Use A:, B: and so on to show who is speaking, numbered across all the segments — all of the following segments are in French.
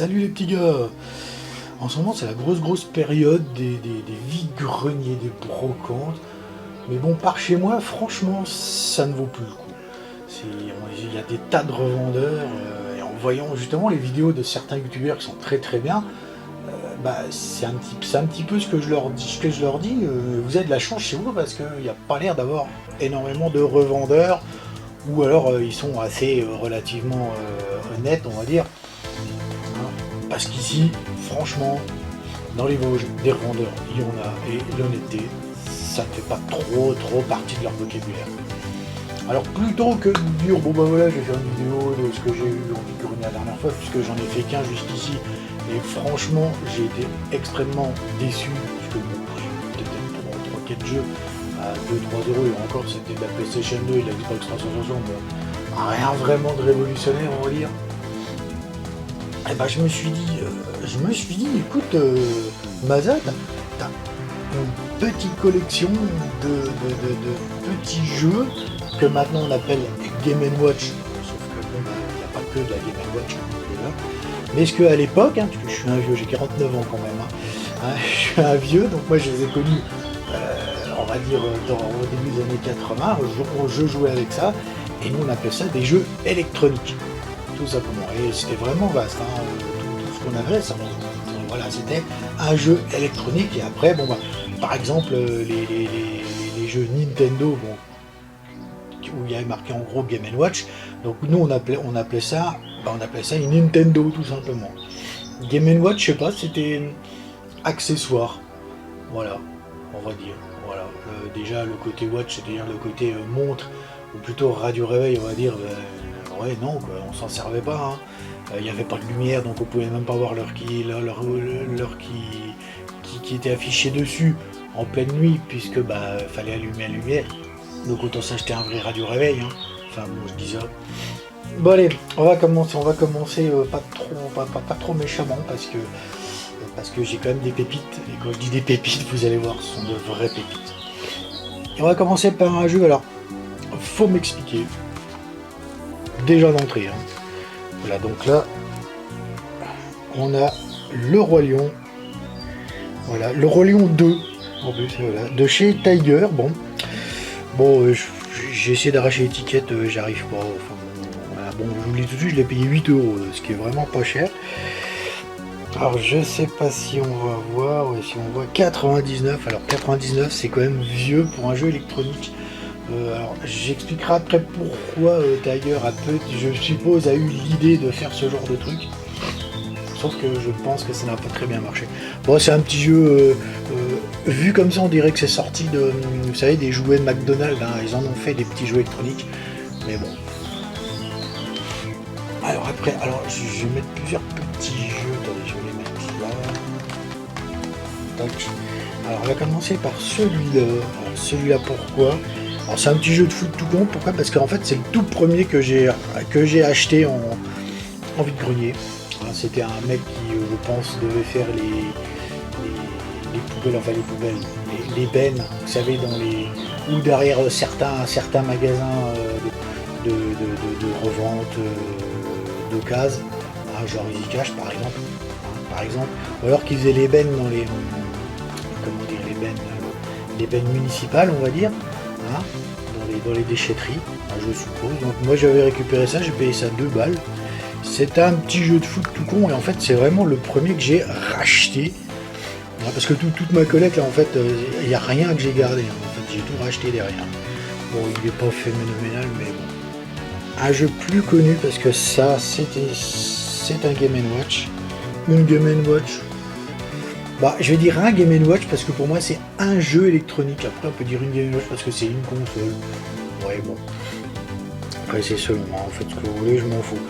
A: Salut les petits gars. En ce moment c'est la grosse période des vides-greniers, des brocantes. Mais bon, par chez moi, franchement, ça ne vaut plus le coup. Il y a des tas de revendeurs, et en voyant justement les vidéos de certains youtubeurs qui sont très bien, c'est un petit peu ce que je leur dis, vous avez de la chance chez vous parce qu'il n'y a pas l'air d'avoir énormément de revendeurs, ou alors ils sont assez relativement honnêtes, on va dire. Parce qu'ici, franchement, dans les Vosges, des revendeurs, il y en a, et l'honnêteté, ça ne fait pas trop partie de leur vocabulaire. Alors plutôt que de dire, bon bah voilà, je vais faire une vidéo de ce que j'ai eu en vide-grenier la dernière fois, puisque j'en ai fait qu'un jusqu'ici, et franchement, j'ai été extrêmement déçu, puisque bon, j'ai peut-être 3-4 jeux à 2-3 euros, et encore c'était de la PlayStation 2 et de la Xbox 360, bon, rien vraiment de révolutionnaire, on va dire. Et bah je me suis dit, écoute, Mazat, t'as une petite collection de petits jeux que maintenant on appelle Game & Watch, sauf que bon, il n'y a pas que de la Game & Watch déjà. Mais ce qu'à l'époque, parce que je suis un vieux, j'ai 49 ans quand même, je suis un vieux, donc moi je les ai connus, on va dire, au début des années 80, je jouais avec ça, et nous on appelait ça des jeux électroniques. Tout simplement, et c'était vraiment vaste, tout ce qu'on avait, voilà, c'était un jeu électronique. Et après, bon, par exemple, les jeux Nintendo, bon, où il y avait marqué en gros Game & Watch, donc nous on appelait ça une Nintendo tout simplement. Game & Watch, je sais pas, c'était accessoire, voilà, on va dire, voilà. Déjà le côté watch, c'est-à-dire le côté montre, ou plutôt radio réveil, on va dire, ouais, non, quoi, on s'en servait pas. Il n'y avait pas de lumière, donc on pouvait même pas voir l'heure qui était affichée dessus en pleine nuit, puisque fallait allumer la lumière. Donc autant s'acheter un vrai radio réveil. Enfin bon, je dis ça. Bon allez, on va commencer pas trop méchamment, parce que j'ai quand même des pépites. Et quand je dis des pépites, vous allez voir, ce sont de vraies pépites. Et on va commencer par un jeu. Alors, faut m'expliquer. Déjà d'entrée. Voilà, donc là, on a le Roi Lion. Voilà, le Roi Lion 2, en plus, voilà, de chez Tiger. Bon, j'ai essayé d'arracher l'étiquette, j'arrive pas. Enfin, voilà, bon, je vous le dis tout de suite, je l'ai payé 8 euros, ce qui est vraiment pas cher. Alors, je sais pas si on va voir, ouais, si on voit 99. Alors, 99, c'est quand même vieux pour un jeu électronique. Alors j'expliquerai après pourquoi Tiger je suppose, a eu l'idée de faire ce genre de truc. Sauf que je pense que ça n'a pas très bien marché. Bon, c'est un petit jeu, vu comme ça on dirait que c'est sorti de, vous savez, des jouets de McDonald's, ils en ont fait des petits jeux électroniques. Mais bon. Alors après, je vais mettre plusieurs petits jeux, attendez, je vais les mettre là. Tac. Alors on va commencer par celui-là. Alors celui-là pourquoi ? Alors c'est un petit jeu de foot tout con, pourquoi ? Parce qu'en fait c'est le tout premier que j'ai acheté en vide-grenier. C'était un mec qui, je pense, devait faire les poubelles, enfin les poubelles, les bennes, vous savez, ou derrière certains magasins de revente d'occasion, genre Easy Cash par exemple, ou alors qu'ils faisaient les bennes dans les bennes municipales, on va dire. Dans les déchetteries, je suppose. Donc moi j'avais récupéré ça, j'ai payé ça 2 balles. C'est un petit jeu de foot tout con, et en fait c'est vraiment le premier que j'ai racheté. Parce que toute ma collecte là, en fait, il n'y a rien que j'ai gardé. En fait, j'ai tout racheté derrière. Bon, il n'est pas phénoménal, mais bon. Un jeu plus connu, parce que ça, c'est un Game & Watch. Une Game & Watch. Je vais dire un Game & Watch parce que pour moi c'est un jeu électronique. Après on peut dire une Game & Watch parce que c'est une console. Ouais, bon. Après c'est selon, faites ce que vous voulez, je m'en fous.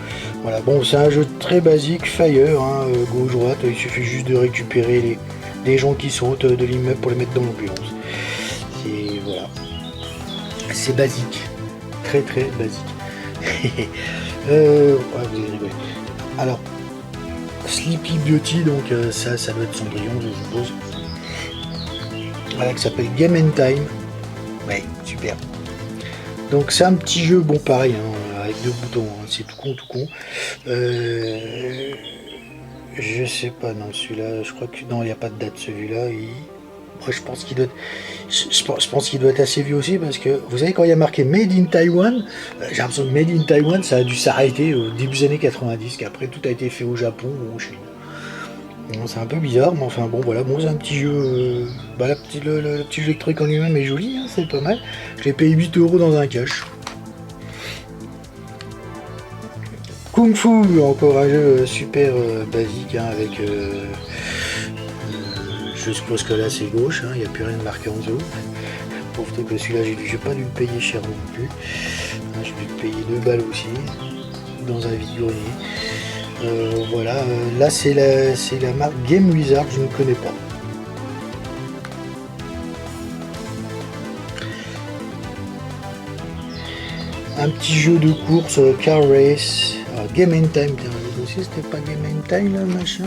A: Voilà, bon, c'est un jeu très basique, Fire, gauche-droite, il suffit juste de récupérer les gens qui sautent de l'immeuble pour les mettre dans l'ambulance. Voilà. C'est basique. Très basique. Ouais, vous avez rigolé. Alors, Sleepy Beauty, donc ça doit être Cendrillon, je suppose. Voilà, qui s'appelle Game & Time. Ouais, super. Donc c'est un petit jeu, bon pareil, avec 2 boutons, c'est tout con. Je sais pas, non, celui-là, je crois que non, il n'y a pas de date celui-là. Moi, je pense qu'il doit être... je pense qu'il doit être assez vieux aussi parce que vous savez quand il y a marqué Made in Taiwan, j'ai l'impression que Made in Taiwan ça a dû s'arrêter au début des années 90, qu'après tout a été fait au Japon ou en Chine. Bon, c'est un peu bizarre, mais enfin bon voilà, bon c'est un petit jeu. Bah, le petit jeu électrique en lui-même est joli, hein, c'est pas mal. Je l'ai payé 8 € dans un cash. Kung Fu, encore un jeu super basique hein, avec. Je suppose que là c'est gauche, il n'y a plus rien de marqué en dessous. Pauvre truc que celui-là j'ai pas dû le payer cher non plus. J'ai dû le payer 2 balles aussi dans un vide-grenier. Voilà, là c'est la marque Game Wizard, je ne connais pas. Un petit jeu de course, Car Race, Game and Time, tiens, aussi c'était pas Game and Time là, machin.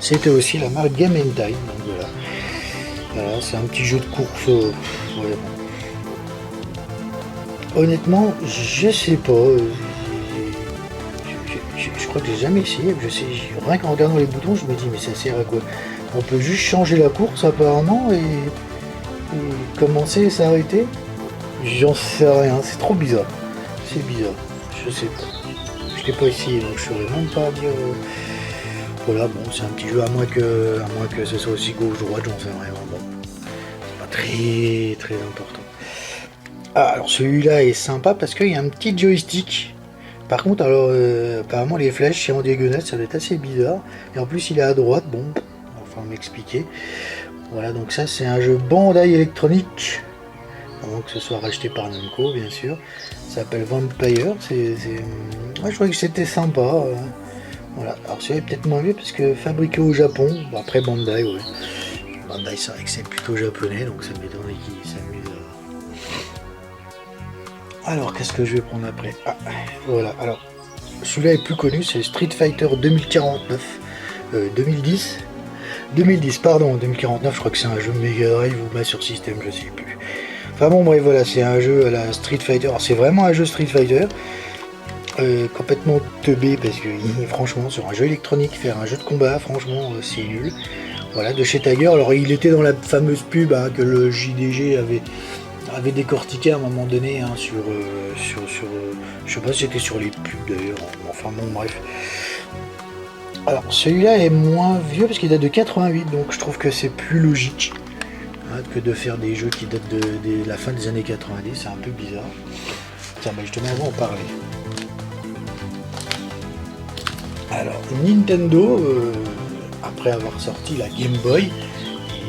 A: C'était aussi la marque Game and Time, donc voilà. Voilà, c'est un petit jeu de course. Ouais, bon. Honnêtement, je sais pas. Je crois que j'ai jamais essayé. Je sais, rien qu'en regardant les boutons, je me dis mais ça sert à quoi? On peut juste changer la course apparemment et commencer et s'arrêter. J'en sais rien, c'est trop bizarre. C'est bizarre, je sais pas. Je l'ai pas essayé donc je saurais même pas dire. Voilà, bon, c'est un petit jeu à moins que ce soit aussi gauche-droite, j'en sais rien. Bon, c'est pas très très important. Ah, alors celui-là est sympa parce qu'il y a un petit joystick. Par contre, alors apparemment les flèches c'est en diagonale, ça doit être assez bizarre. Et en plus il est à droite, bon, enfin m'expliquer. Voilà, donc ça c'est un jeu Bandai électronique. Avant que ce soit racheté par Namco, bien sûr. Ça s'appelle Vampire. Ouais, je trouvais que c'était sympa. Voilà. Alors, c'est peut-être moins vieux parce que fabriqué au Japon. Bon, après Bandai, ouais. Bandai, c'est vrai que c'est plutôt japonais, donc ça m'étonnerait qu'ils s'amusent. Alors, qu'est-ce que je vais prendre après? Ah, voilà. Alors, celui-là est plus connu, c'est Street Fighter 2049. 2010. 2010, pardon, 2049, je crois que c'est un jeu Mega Drive ou Master System, je sais plus. Enfin bon, bref, voilà, c'est un jeu à la Street Fighter. Alors, c'est vraiment un jeu Street Fighter. Complètement teubé parce que franchement, sur un jeu électronique, faire un jeu de combat, franchement, c'est nul. Voilà, de chez Tiger. Alors, il était dans la fameuse pub hein, que le JDG avait décortiqué à un moment donné hein, sur je sais pas si c'était sur les pubs d'ailleurs. Enfin bon, bref. Alors, celui-là est moins vieux parce qu'il date de 88, donc je trouve que c'est plus logique. Que de faire des jeux qui datent de la fin des années 90, c'est un peu bizarre. Tiens, bah, justement, on va en parler. Alors, Nintendo, après avoir sorti la Game Boy,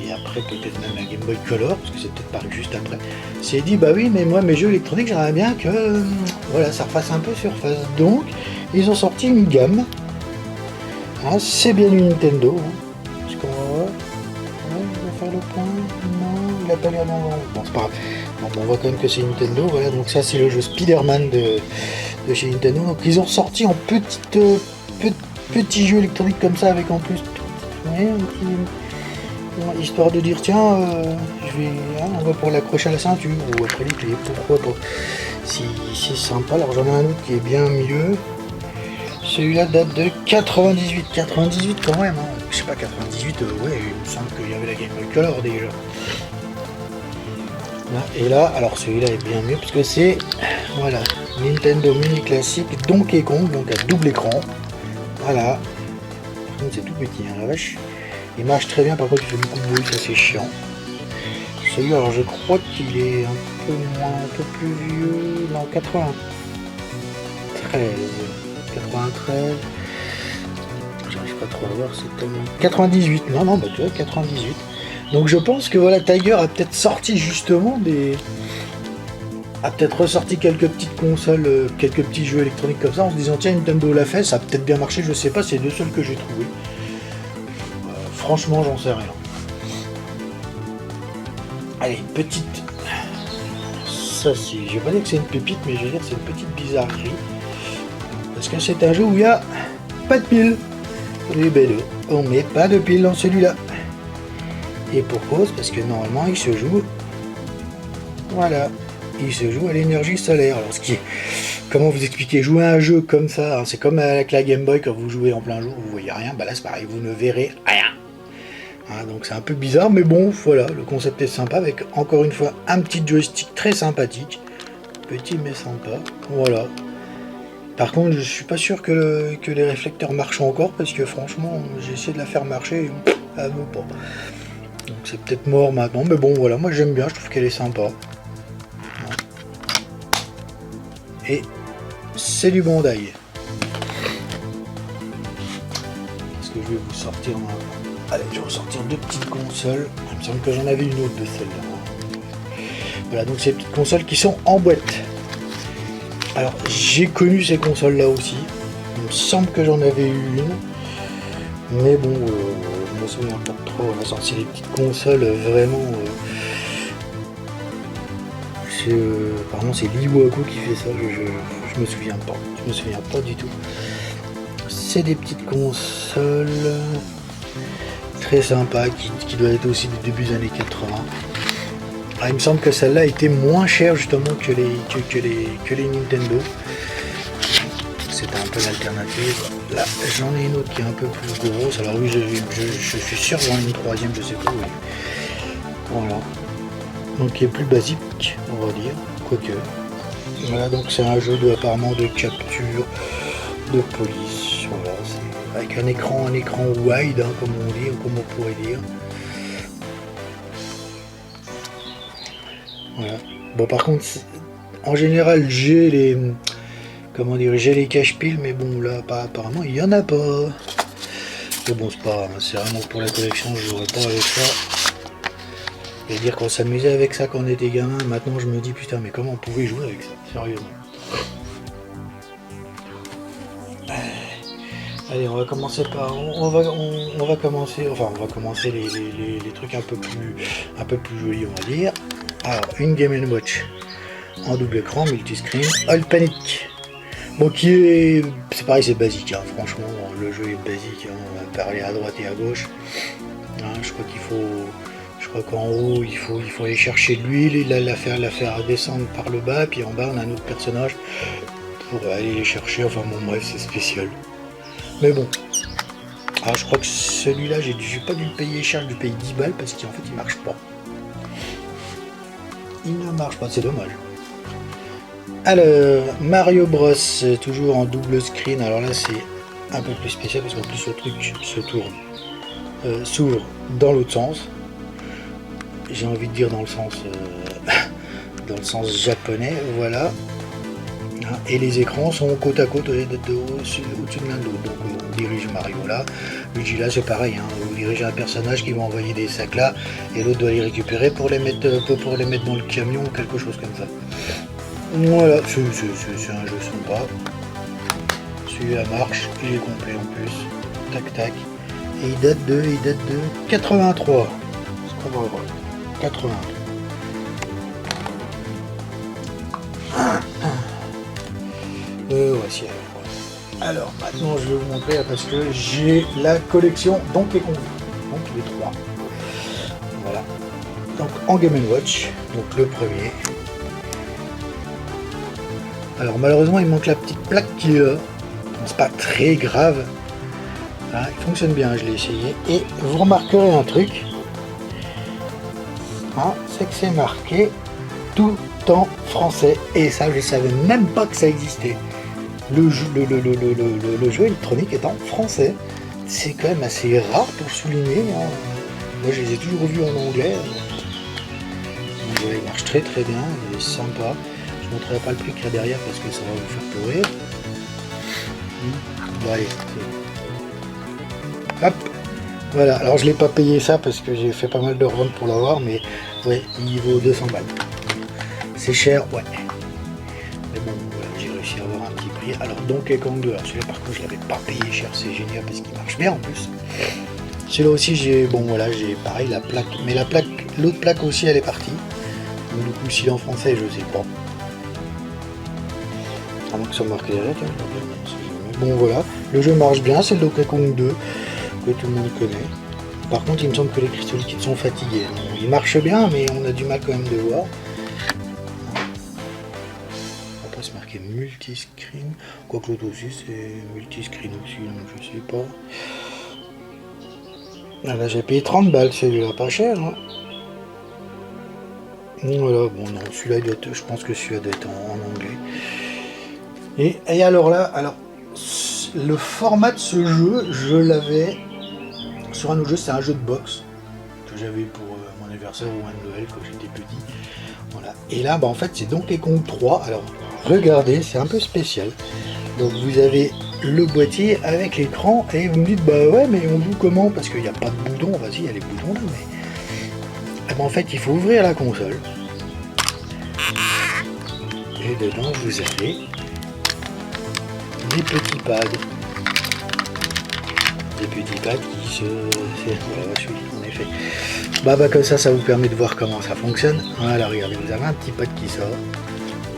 A: et après peut-être même la Game Boy Color, parce que c'est peut-être paru juste après, s'est dit, bah oui, mais moi, mes jeux électroniques, j'aimerais bien que voilà, ça refasse un peu surface. Donc, ils ont sorti une gamme. Ah, c'est bien du Nintendo. Hein, parce qu'on va voir. Faire le point, non, il a pas l'air d'en... Bon, c'est pas grave. Bon, on voit quand même que c'est Nintendo, voilà, donc ça c'est le jeu Spider-Man de chez Nintendo. Donc ils ont sorti en petit jeu électronique comme ça, avec en plus, ouais, histoire de dire, tiens, on va pour l'accrocher à la ceinture, ou après les clés, pourquoi pas. Si c'est sympa, alors j'en ai un autre qui est bien mieux. Celui-là date de 98 quand même, hein. Je sais pas, 98, ouais, il me semble qu'il y avait la Game Boy Color déjà. Là, et là, alors celui-là est bien mieux parce que c'est, voilà, Nintendo Mini Classic Donkey Kong, donc à double écran. Voilà. Par contre, c'est tout petit, hein, la vache. Il marche très bien, par contre, il fait beaucoup de bruit, ça c'est chiant. Celui-là, alors je crois qu'il est un peu plus vieux, non, 93. 93, j'arrive pas trop à voir, c'est tellement... 98, non, bah tu vois, 98. Donc je pense que voilà, Tiger a peut-être sorti justement a peut-être ressorti quelques petites consoles, quelques petits jeux électroniques comme ça, en se disant tiens, Nintendo l'a fait, ça a peut-être bien marché, je sais pas, c'est les deux seuls que j'ai trouvé. Franchement, j'en sais rien. Allez, petite... Ça, si, je vais pas dire que c'est une pépite, mais je vais dire que c'est une petite bizarrerie. Parce que c'est un jeu où il n'y a pas de pile. Et ben on met pas de pile dans celui-là. Et pour cause, parce que normalement il se joue. Voilà. Il se joue à l'énergie solaire. Alors ce qui est comment vous expliquer, jouer à un jeu comme ça, hein, c'est comme avec la Game Boy quand vous jouez en plein jour, vous voyez rien, bah là c'est pareil, vous ne verrez rien. Hein, donc c'est un peu bizarre, mais bon, voilà, le concept est sympa avec encore une fois un petit joystick très sympathique, petit mais sympa, voilà. Par contre, je suis pas sûr que les réflecteurs marchent encore parce que franchement, j'ai essayé de la faire marcher et elle veut pas. Donc c'est peut-être mort maintenant, mais bon voilà, moi j'aime bien, je trouve qu'elle est sympa. Et c'est du Bandai. Est-ce que je vais vous sortir Allez, je vais vous sortir deux petites consoles. Il me semble que j'en avais une autre de celle-là. Voilà, donc ces petites consoles qui sont en boîte. Alors, j'ai connu ces consoles-là aussi. Il me semble que j'en avais eu une. Mais bon, je me souviens pas trop. On a sorti les petites consoles vraiment... apparemment, c'est Liwaku qui fait ça. Je me souviens pas. Je me souviens pas du tout. C'est des petites consoles très sympas qui doivent être aussi du début des années 80. Ah, il me semble que celle-là était moins chère justement que les Nintendo. C'était un peu l'alternative. Là, j'en ai une autre qui est un peu plus grosse. Alors oui, je suis sûr que j'en ai une troisième, je sais pas. Oui. Voilà. Donc qui est plus basique, on va dire. Quoique. Voilà, donc c'est un jeu apparemment de capture de police. Voilà, c'est avec un écran wide, hein, comme on dit, ou comme on pourrait dire. Voilà. Bon, par contre, en général, j'ai les cache-piles, mais bon, là, apparemment, il y en a pas. Mais bon, c'est pas, c'est vraiment pour la collection, je jouerai pas avec ça. Et dire qu'on s'amusait avec ça quand on était gamin, maintenant je me dis, putain, mais comment on pouvait jouer avec ça, sérieusement. Allez, on va commencer par, on va commencer les trucs un peu plus jolis, on va dire. Alors, une Game & Watch en double écran, multiscreen, All Panic. Bon, c'est pareil, c'est basique, hein, franchement, le jeu est basique, hein, on va parler à droite et à gauche. Hein, je crois qu'en haut, il faut aller chercher de l'huile, la faire descendre par le bas, puis en bas, on a un autre personnage pour aller les chercher, enfin bon, bref, c'est spécial. Mais bon, alors je crois que celui-là, j'ai pas dû le payer cher, j'ai dû payer 10 balles parce qu'en fait, il marche pas. Il ne marche pas, c'est dommage. Alors, Mario Bros, toujours en double screen. Alors là, c'est un peu plus spécial parce qu'en plus, le truc s'ouvre dans l'autre sens. J'ai envie de dire dans le sens japonais, voilà. Et les écrans sont côte à côte au-dessus de l'un de l'autre. Donc on dirige Mario là, Luigi là, c'est pareil, hein. Vous dirigez un personnage qui va envoyer des sacs là, et l'autre doit les récupérer pour les mettre dans le camion ou quelque chose comme ça. Voilà, c'est un jeu sympa. Celui-là marche, il est complet en plus. Tac tac. Et il date de 83. Ce qu'on va voir. 80. Voici. Alors maintenant je vais vous montrer parce que j'ai la collection Donkey Kong. Donc les trois. Voilà. Donc en Game & Watch, donc le premier. Alors malheureusement il manque la petite plaque qui est là. C'est pas très grave. Hein, il fonctionne bien, je l'ai essayé. Et vous remarquerez un truc. Hein, c'est que c'est marqué tout en français. Et ça je savais même pas que ça existait. Le jeu électronique est en français. C'est quand même assez rare pour souligner. Hein. Moi je les ai toujours vus en anglais. Donc, il marche très très bien, il est sympa. Je ne montrerai pas le prix qu'il y a derrière parce que ça va vous faire pleurer. Bon, allez. Hop. Voilà, alors je l'ai pas payé ça parce que j'ai fait pas mal de reventes pour l'avoir, mais ouais, il vaut 200 balles. C'est cher, ouais. Mais bon, voilà, j'ai réussi à avoir un petit prix. Alors Donkey Kong 2, alors celui-là par contre je l'avais pas payé cher, c'est génial parce qu'il marche bien en plus. Celui-là aussi j'ai, bon voilà, j'ai pareil la plaque, mais la plaque, l'autre plaque aussi elle est partie. Donc du coup s'il est en français je sais pas. À moins que ça marque derrière, bon voilà, le jeu marche bien, c'est le Donkey Kong 2 que tout le monde connaît. Par contre il me semble que les cristaux liquides sont fatigués. Il marche bien mais on a du mal quand même de voir. On va pas se marquer marqué multiscreen. Quoique l'autre aussi c'est multiscreen aussi, donc je sais pas. Ah là j'ai payé 30 balles, celui-là, pas cher. Hein. Voilà, bon non, celui-là je pense que celui-là doit être en anglais. Et alors là, le format de ce jeu, je l'avais sur un autre jeu, c'est un jeu de boxe que j'avais pour mon anniversaire ou un Noël quand j'étais petit. Voilà. Et là, en fait, c'est Donkey Kong 3. Alors, regardez, c'est un peu spécial. Donc, vous avez le boîtier avec l'écran et vous me dites, bah ouais, mais on joue comment? Parce qu'il n'y a pas de boutons. Vas-y, il y a les boutons là, mais. En fait, il faut ouvrir la console. Et dedans, vous avez des petits pads. Des petits pads qui se... Voilà, je suis en effet. Bah comme ça vous permet de voir comment ça fonctionne. Voilà, regardez, vous avez un petit pad qui sort.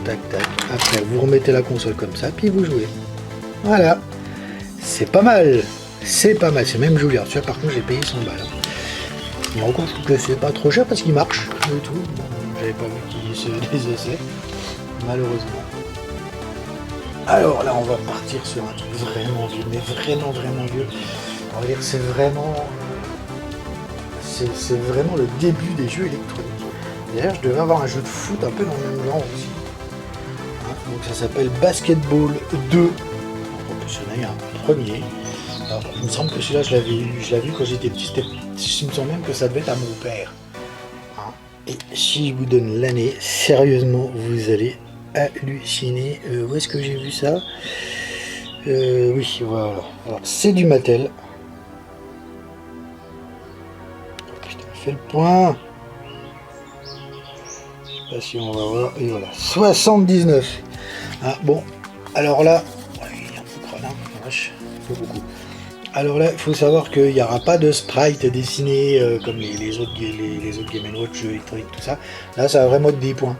A: Tac, tac. Après, vous remettez la console comme ça, puis vous jouez. Voilà. C'est pas mal. C'est pas mal. C'est même joli. Alors, par contre, j'ai payé 100 balles. Mais encore, je trouve que c'est pas trop cher parce qu'il marche. Du tout. J'avais pas vu qu'il se désosait. Malheureusement. Alors là, on va partir sur un truc vraiment vieux, mais vraiment vieux. On va dire que c'est vraiment le début des jeux électroniques. D'ailleurs, je devais avoir un jeu de foot un peu dans le même genre aussi. Hein, donc ça s'appelle Basketball 2. En professionnel, il y a un premier. Alors, il me semble que celui-là, je l'avais vu quand j'étais petit. Il me semble même que ça devait être à mon père. Hein, et si je vous donne l'année, sérieusement, vous allez halluciner. Où est-ce que j'ai vu ça? Oui, voilà. Alors, c'est du Mattel. Oh, putain, fait le point. Je sais pas si on va voir. Et voilà, 79. Ah, bon, alors là, il y a un peu crade, hein, vache, faut beaucoup. Alors là, il faut savoir qu'il n'y aura pas de sprite dessiné comme les autres Game & Watch électroniques, tout ça. Là, ça va vraiment être des points.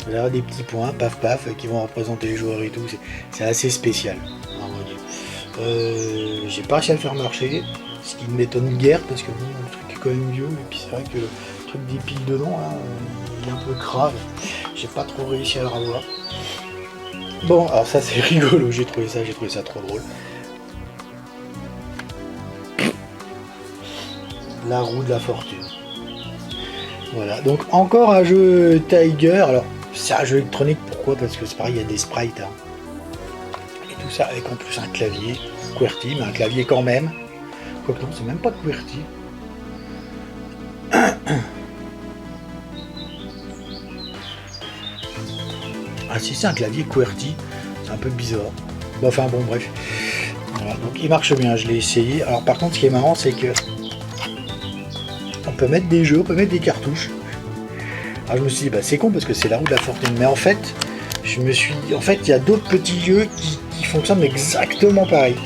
A: Vous avez des petits points, paf paf, qui vont représenter les joueurs et tout. C'est assez spécial. J'ai pas réussi à le faire marcher, ce qui ne m'étonne guère parce que bon, le truc est quand même vieux. Et puis c'est vrai que le truc des piles dedans, là, il est un peu grave. J'ai pas trop réussi à le revoir. Bon, alors ça c'est rigolo. J'ai trouvé ça trop drôle. La roue de la fortune. Voilà, donc encore un jeu Tiger. Alors, c'est un jeu électronique, pourquoi? Parce que c'est pareil, il y a des sprites. Hein. Et tout ça avec en plus un clavier QWERTY, mais un clavier quand même. Quoique non, c'est même pas QWERTY. Ah si, c'est un clavier QWERTY. C'est un peu bizarre. Bon, enfin bon, bref. Voilà, donc il marche bien, je l'ai essayé. Alors par contre, ce qui est marrant, c'est que on peut mettre des jeux, on peut mettre des cartouches. Alors je me suis dit, bah, c'est con parce que c'est la roue de la fortune. Mais en fait, il y a d'autres petits jeux qui fonctionnent exactement pareil.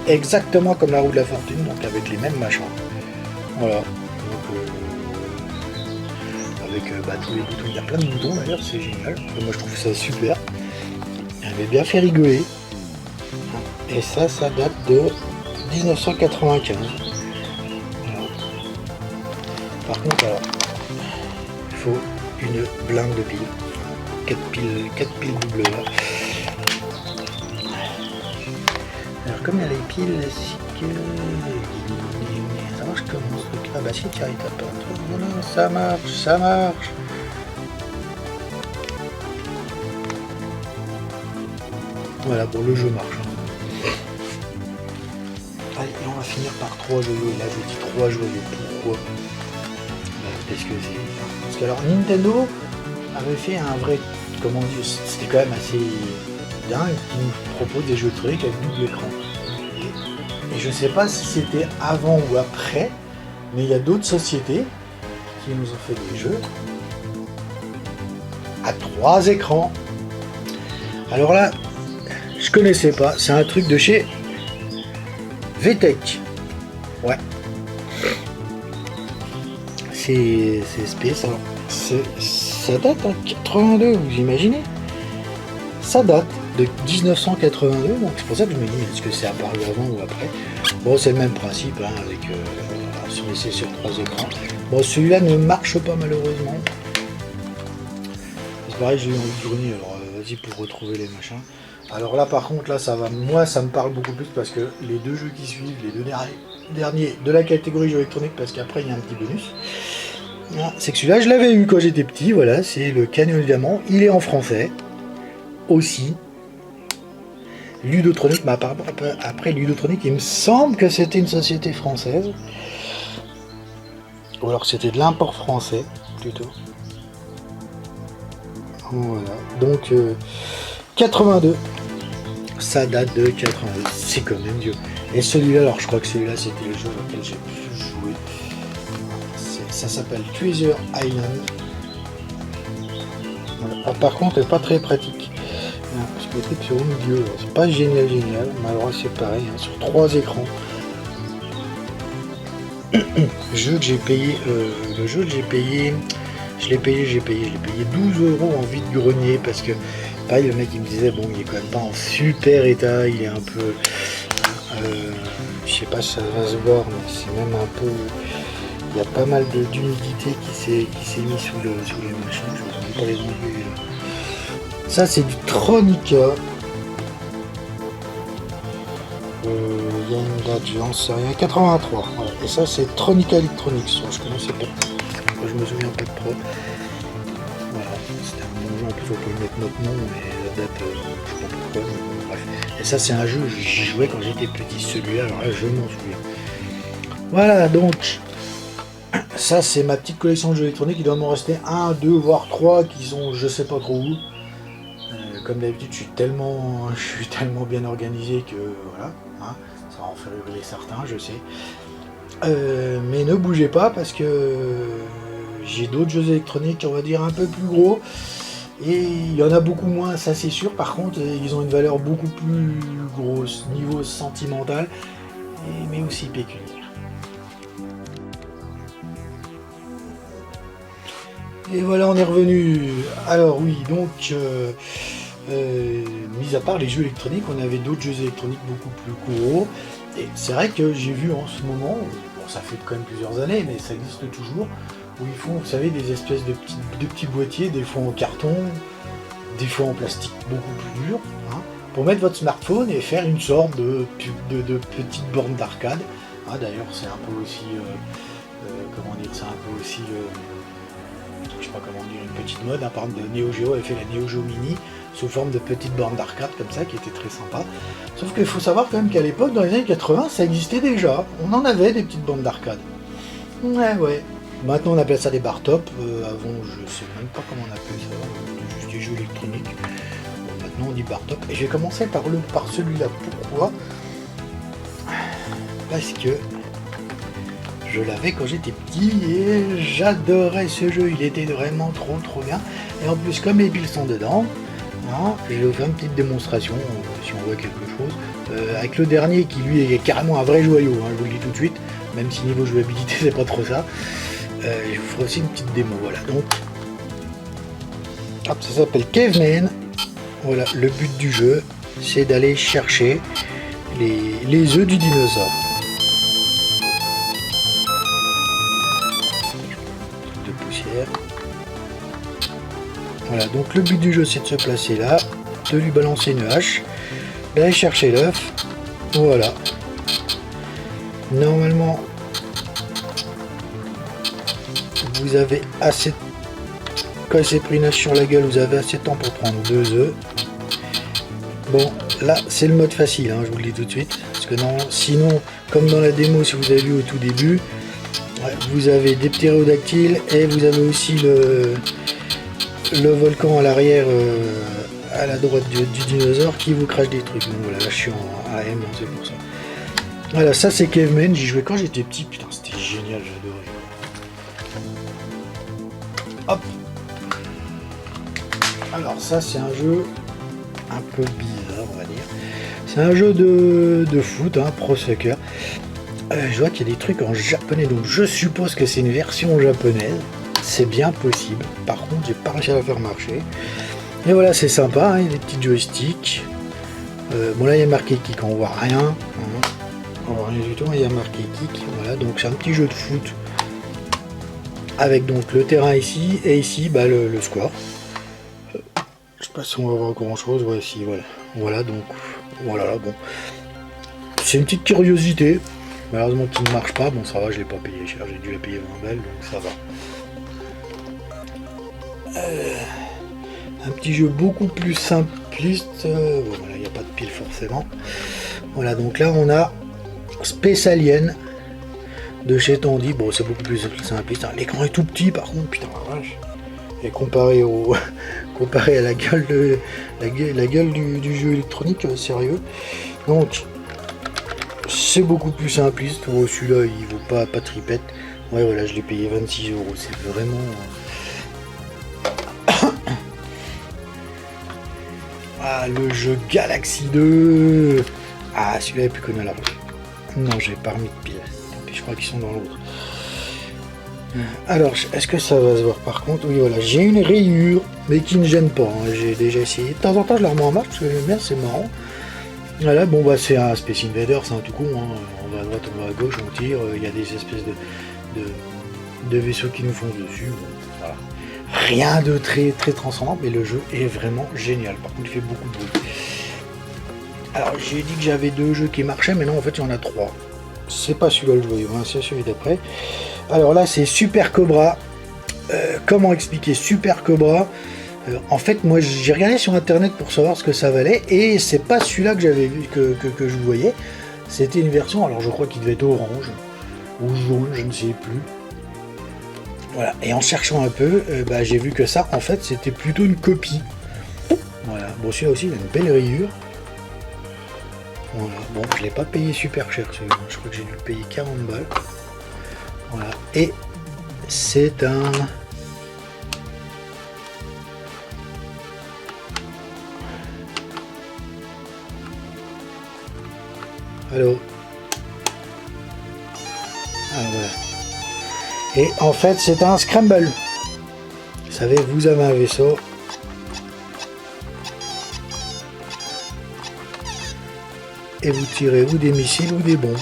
A: Exactement comme la roue de la fortune, donc avec les mêmes machins. Voilà. Donc, avec tous les boutons. Il y a plein de boutons d'ailleurs, c'est génial. Moi je trouve ça super. Elle avait bien fait rigoler. Et ça date de 1995. Voilà. Par contre, alors, il faut une blinde de piles. 4 piles double là. Alors comme il y a les piles, c'est que... Ça marche comment ce truc? Ah bah si, tiens, il tape un truc. Voilà, ça marche. Voilà, bon, le jeu marche. Allez, et on va finir par 3 joyaux. Et là, je dis 3 joyaux. Pourquoi? Parce que alors Nintendo avait fait un vrai, comment dire, c'était quand même assez dingue, qui nous propose des jeux électroniques avec double écran. Et je sais pas si c'était avant ou après, mais il y a d'autres sociétés qui nous ont fait des jeux à 3 écrans. Alors là, je connaissais pas, c'est un truc de chez VTech. Ouais. C'est spécial. Ça date en 82, vous imaginez? Ça date de 1982, donc c'est pour ça que je me dis, est-ce que c'est apparu avant ou après? Bon, c'est le même principe, hein, avec sur laissé sur 3 écrans. Bon, celui-là ne marche pas malheureusement. C'est pareil, j'ai eu envie de grogner, alors vas-y pour retrouver les machins. Alors là par contre là ça va, moi ça me parle beaucoup plus parce que les deux jeux qui suivent, les deux derniers de la catégorie jeux électroniques, parce qu'après il y a un petit bonus. C'est que celui-là je l'avais eu quand j'étais petit, voilà, c'est le Canyon Diamant, il est en français aussi. Ludotronic, mais après Ludotronic, il me semble que c'était une société française. Ou alors c'était de l'import français, plutôt. Voilà, donc 82. Ça date de 82, c'est quand même vieux. Et celui-là, alors je crois que celui-là c'était le jeu auquel j'ai pu jouer. Ça s'appelle Treasure Island. Voilà. Ah, par contre, elle n'est pas très pratique. Parce que le truc c'est au milieu, c'est pas génial, mais alors c'est pareil, hein, sur 3 écrans. Le jeu que j'ai payé, j'ai payé 12 € en vide-grenier, parce que pareil, le mec il me disait bon, il est quand même pas en super état, il est un peu, je sais pas si ça va se voir, mais c'est même un peu, il y a pas mal d'humidité qui s'est mis sous les machins, je ne vais pas les enlever. Ça c'est du Tronica. Il y a une date, je n'en sais rien, 83. Voilà. Et ça c'est Tronica Electronics, je connaissais pas. Je me souviens pas de pro. Voilà, c'était un bon jeu, en plus on peut mettre notre nom, mais la date, je sais pas pourquoi, mais bon, bref. Et ça c'est un jeu, j'y jouais quand j'étais petit, celui-là, alors là je m'en souviens. Voilà, donc ça c'est ma petite collection de jeux électroniques, il doit m'en rester 1, 2, voire 3 qui sont je sais pas trop où. Comme d'habitude, je suis tellement bien organisé que voilà, hein, ça va en faire hurler certains, je sais. Mais ne bougez pas parce que j'ai d'autres jeux électroniques, on va dire un peu plus gros, et il y en a beaucoup moins, ça c'est sûr. Par contre, ils ont une valeur beaucoup plus grosse, niveau sentimental, mais aussi pécuniaire. Et voilà, on est revenu. Alors oui, donc mis à part les jeux électroniques, on avait d'autres jeux électroniques beaucoup plus gros. Et c'est vrai que j'ai vu en ce moment, bon ça fait quand même plusieurs années, mais ça existe toujours, où ils font, vous savez, des espèces de petits boîtiers, des fois en carton, des fois en plastique beaucoup plus dur, hein, pour mettre votre smartphone et faire une sorte de petite borne d'arcade. Ah, d'ailleurs c'est un peu aussi, comment dire, c'est un peu aussi, je sais pas comment dire, une petite mode, hein, par exemple de Neo Geo avait fait la Neo Geo Mini sous forme de petite borne d'arcade comme ça, qui était très sympa. Sauf qu'il faut savoir quand même qu'à l'époque, dans les années 80, ça existait déjà. On en avait des petites bornes d'arcade. Ouais. Maintenant on appelle ça des bar top. Avant je sais même pas comment on appelle ça, juste des jeux électroniques. Bon, maintenant on dit bar top. Et j'ai commencé par celui-là. Pourquoi? Parce que je l'avais quand j'étais petit et j'adorais ce jeu, il était vraiment trop bien. Et en plus comme les piles sont dedans, hein, je vais vous faire une petite démonstration si on voit quelque chose. Avec le dernier qui lui est carrément un vrai joyau, hein, je vous le dis tout de suite, même si niveau jouabilité c'est pas trop ça. Je vous ferai aussi une petite démo, voilà. Donc hop, ça s'appelle Caveman. Voilà, le but du jeu c'est d'aller chercher les œufs du dinosaure. Voilà, donc le but du jeu c'est de se placer là, de lui balancer une hache, d'aller chercher l'œuf. Voilà. Normalement, vous avez assez. Quand il s'est pris une hache sur la gueule, vous avez assez de temps pour prendre 2 œufs. Bon, là c'est le mode facile, hein, je vous le dis tout de suite. Parce que non, sinon, comme dans la démo, si vous avez vu au tout début, vous avez des ptérodactyles et vous avez aussi le volcan à l'arrière, à la droite du dinosaure qui vous crache des trucs. Donc voilà, là je suis en AM, hein, c'est pour ça. Voilà, ça c'est Caveman, j'y jouais quand j'étais petit, putain c'était génial, j'adorais. Hop. Alors ça c'est un jeu un peu bizarre, on va dire. C'est un jeu de foot, hein, Pro Soccer. Je vois qu'il y a des trucs en japonais, donc je suppose que c'est une version japonaise. C'est bien possible. Par contre, j'ai pas réussi à la faire marcher. Et voilà, c'est sympa, hein, il y a des petits joysticks. Bon là, il y a marqué kick, on voit rien. Hein. On voit rien du tout, il y a marqué kick. Voilà, donc c'est un petit jeu de foot. Avec donc le terrain ici, et ici, bah, le score. Je pas si on va voir grand chose. Ouais, si, voilà. Voilà, donc, voilà, bon. C'est une petite curiosité. Malheureusement, qui ne marche pas. Bon, ça va, je l'ai pas payé cher. J'ai dû la payer 20 balles, donc ça va. Un petit jeu beaucoup plus simpliste. Bon, voilà, il n'y a pas de pile forcément. Voilà, donc là, on a Space Alien de chez Tandy. Bon, c'est beaucoup plus simpliste. Hein. L'écran est tout petit, par contre, putain, la vache. Et comparé à la gueule du jeu électronique, sérieux. Donc, c'est beaucoup plus simpliste. Oh, celui-là, il vaut pas tripette. Ouais, voilà, je l'ai payé 26 euros. C'est vraiment. Ah, le jeu Galaxy 2. Ah, celui-là est plus connu à la route. Non, j'ai pas remis de pile. Je crois qu'ils sont dans l'autre. Alors, est-ce que ça va se voir par contre? Oui, voilà, j'ai une rayure, mais qui ne gêne pas. Hein. J'ai déjà essayé. De temps en temps, je la remets en marche parce que j'aime bien, c'est marrant. Voilà, bon, bah, c'est un Space Invaders, c'est un tout con. Hein. On va à droite, on va à gauche, on tire. Il y a des espèces de vaisseaux qui nous foncent dessus. Bon, voilà. Rien de très transcendant, mais le jeu est vraiment génial. Par contre, il fait beaucoup de bruit. Alors, j'ai dit que j'avais 2 jeux qui marchaient, mais non, en fait, il y en a 3. C'est pas celui-là que je voyais, c'est celui d'après. Alors là, c'est Super Cobra. Comment expliquer Super Cobra? En fait, moi, j'ai regardé sur internet pour savoir ce que ça valait, et c'est pas celui-là que j'avais vu, que je voyais. C'était une version, alors je crois qu'il devait être orange, ou jaune, je ne sais plus. Voilà, et en cherchant un peu, bah, j'ai vu que ça, en fait, c'était plutôt une copie. Voilà, bon, celui-là aussi, il a une belle rayure. Voilà, bon, je l'ai pas payé super cher, celui-là. Je crois que j'ai dû le payer 40 balles. Voilà, et c'est un... Allô. Ah, voilà. Et en fait, c'est un scramble. Vous savez, vous avez un vaisseau. Et vous tirez ou des missiles ou des bombes.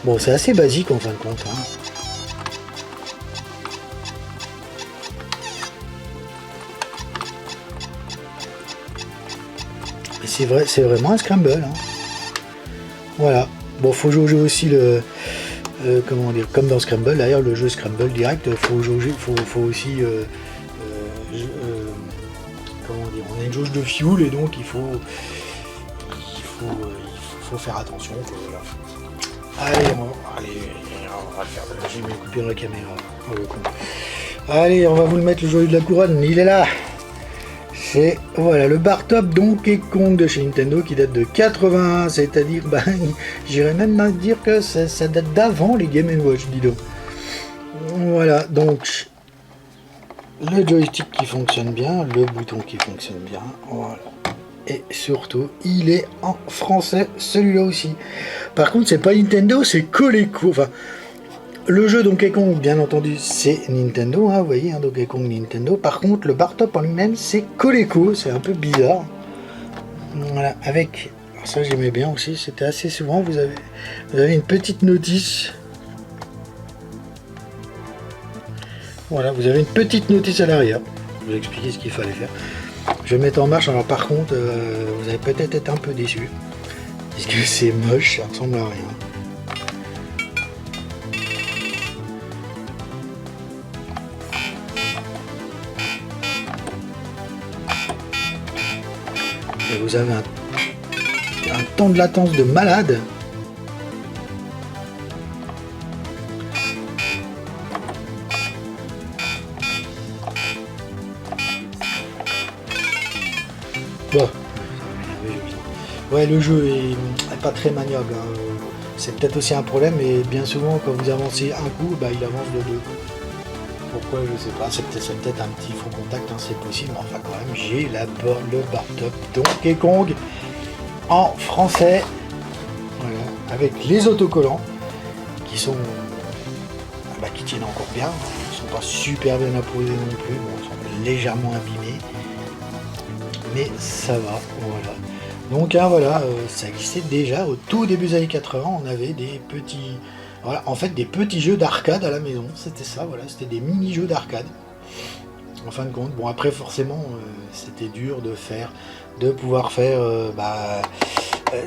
A: Bon, c'est assez basique en fin de compte. Hein. C'est vrai, c'est vraiment un scramble. Hein. Voilà. Bon, faut jauger aussi le... comment dire, comme dans Scramble, d'ailleurs le jeu Scramble direct, faut jauger, faut aussi... comment dire, on a une jauge de fuel et donc il faut faire attention. Voilà. Allez, on va le faire. J'ai mis coupé dans la caméra. Oh, le con. Allez, on va vous le mettre, le joyau de la couronne. Il est là. C'est voilà le bar top Donkey Kong de chez Nintendo qui date de 81, c'est-à-dire, ben, j'irais même dire que ça date d'avant les Game & Watch, dis donc. Voilà, donc le joystick qui fonctionne bien, le bouton qui fonctionne bien, voilà. Et surtout, il est en français, celui-là aussi. Par contre, c'est pas Nintendo, c'est Coleco. Enfin, le jeu Donkey Kong, bien entendu, c'est Nintendo, hein, vous voyez, hein, Donkey Kong Nintendo. Par contre, le bar top en lui-même, c'est Coleco, c'est un peu bizarre. Voilà, avec... Alors ça, j'aimais bien aussi, c'était assez souvent, vous avez une petite notice. Voilà, vous avez une petite notice à l'arrière. Je vais vous expliquer ce qu'il fallait faire. Je vais mettre en marche, alors par contre, vous allez peut-être être un peu déçu. Parce que c'est moche, ça ressemble à rien. Et vous avez un temps de latence de malade. Bon. Ouais, le jeu est pas très maniable. Hein. C'est peut-être aussi un problème, mais bien souvent, quand vous avancez un coup, bah, il avance de 2. Pourquoi, je sais pas. C'est peut-être un petit faux contact, hein, c'est possible. Mais enfin, quand même, j'ai le bar top Donkey Kong en français. Voilà, avec les autocollants qui sont... bah, qui tiennent encore bien. Ils sont pas super bien apposés non plus. Bon, ils sont légèrement abîmés. Mais ça va, voilà. Donc hein, voilà, ça existait déjà au tout début des années 80, on avait des petits... Voilà, en fait des petits jeux d'arcade à la maison, c'était ça, voilà, c'était des mini-jeux d'arcade. En fin de compte, bon après forcément c'était dur de pouvoir faire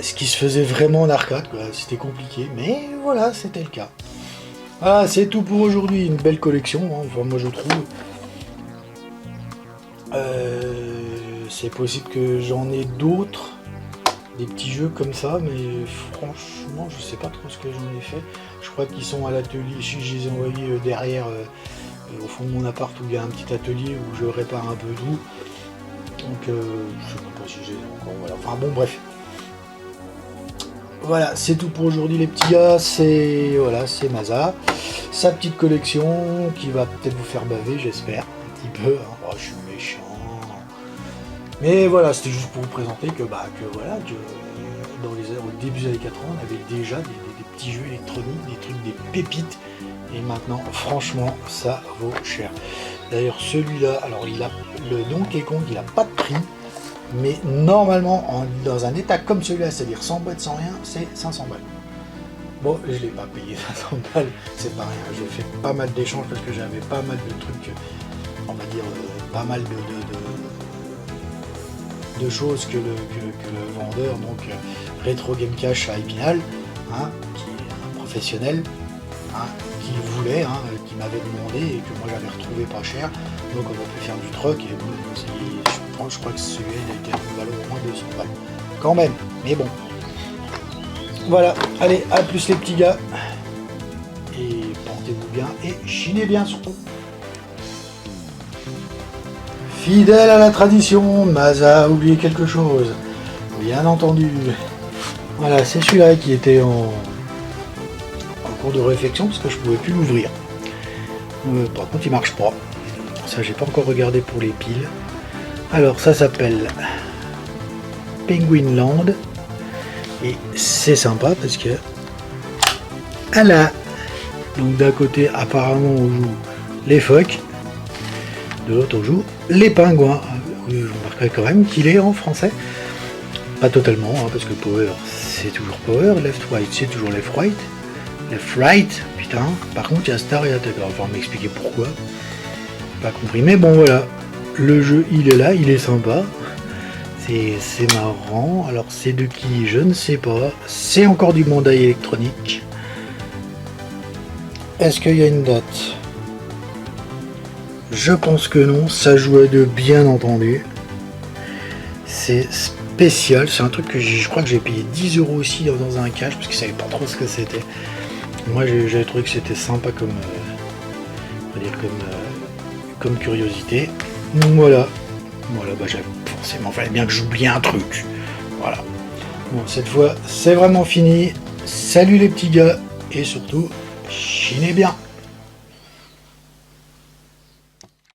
A: ce qui se faisait vraiment en arcade, quoi. C'était compliqué, mais voilà, c'était le cas. Voilà, c'est tout pour aujourd'hui, une belle collection, hein. Enfin, moi je trouve. C'est possible que j'en ai d'autres, des petits jeux comme ça, mais franchement je sais pas trop ce que j'en ai fait. Je crois qu'ils sont à l'atelier, je les ai envoyés derrière, au fond de mon appart, où il y a un petit atelier où je répare un peu tout. Donc je sais pas si j'ai encore, voilà. Enfin bon, bref. Voilà, c'est tout pour aujourd'hui les petits gars, c'est Maza, sa petite collection qui va peut-être vous faire baver, j'espère, un petit peu, hein. Oh, je suis méchant. Mais voilà, c'était juste pour vous présenter que voilà, dans au début des années 80, on avait déjà des petits jeux électroniques, des trucs, des pépites, et maintenant, franchement, ça vaut cher. D'ailleurs, celui-là, alors il a le Donkey Kong, il a pas de prix. Mais normalement, dans un état comme celui-là, c'est-à-dire sans boîte, sans rien, c'est 500 balles. Bon, je ne l'ai pas payé 500 balles, c'est pas rien. J'ai fait pas mal d'échanges parce que j'avais pas mal de trucs, on va dire, pas mal de choses que le vendeur, donc Retro Game Cash à Épinal, hein, qui est un professionnel, hein, qui voulait, hein, qui m'avait demandé et que moi j'avais retrouvé pas cher. Donc on a pu faire du troc et bon, je crois que celui-là il a été à valeur au moins 200 balles. Quand même, mais bon. Voilà, allez, à plus les petits gars. Et portez-vous bien et chinez bien surtout. Fidèle à la tradition, Maza a oublié quelque chose. Bien entendu. Voilà, c'est celui-là qui était en cours de réflexion parce que je pouvais plus l'ouvrir. Par contre il marche pas. Ça j'ai pas encore regardé pour les piles. Alors ça s'appelle Penguin Land et c'est sympa parce que voilà. Donc d'un côté apparemment on joue les phoques, de l'autre on joue les pingouins. Vous remarquerez quand même qu'il est en français. Pas totalement, hein, parce que Power c'est toujours Power, Left Right c'est toujours Left Right. Left Right, putain. Par contre il y a Star et Attack. Il va falloir m'expliquer pourquoi. Pas compris, mais bon voilà. Le jeu il est là, il est sympa. C'est marrant. Alors c'est de qui, je ne sais pas. C'est encore du Bandai électronique. Est-ce qu'il y a une date? Je pense que non. Ça joue à deux, bien entendu. C'est spécial. C'est un truc que je crois que j'ai payé 10 € aussi dans un cache parce que je savais pas trop ce que c'était. Moi j'avais trouvé que c'était sympa comme, on va dire comme curiosité. Donc voilà. Voilà, forcément, fallait bien que j'oublie un truc. Voilà. Bon, cette fois, c'est vraiment fini. Salut les petits gars. Et surtout, chinez bien.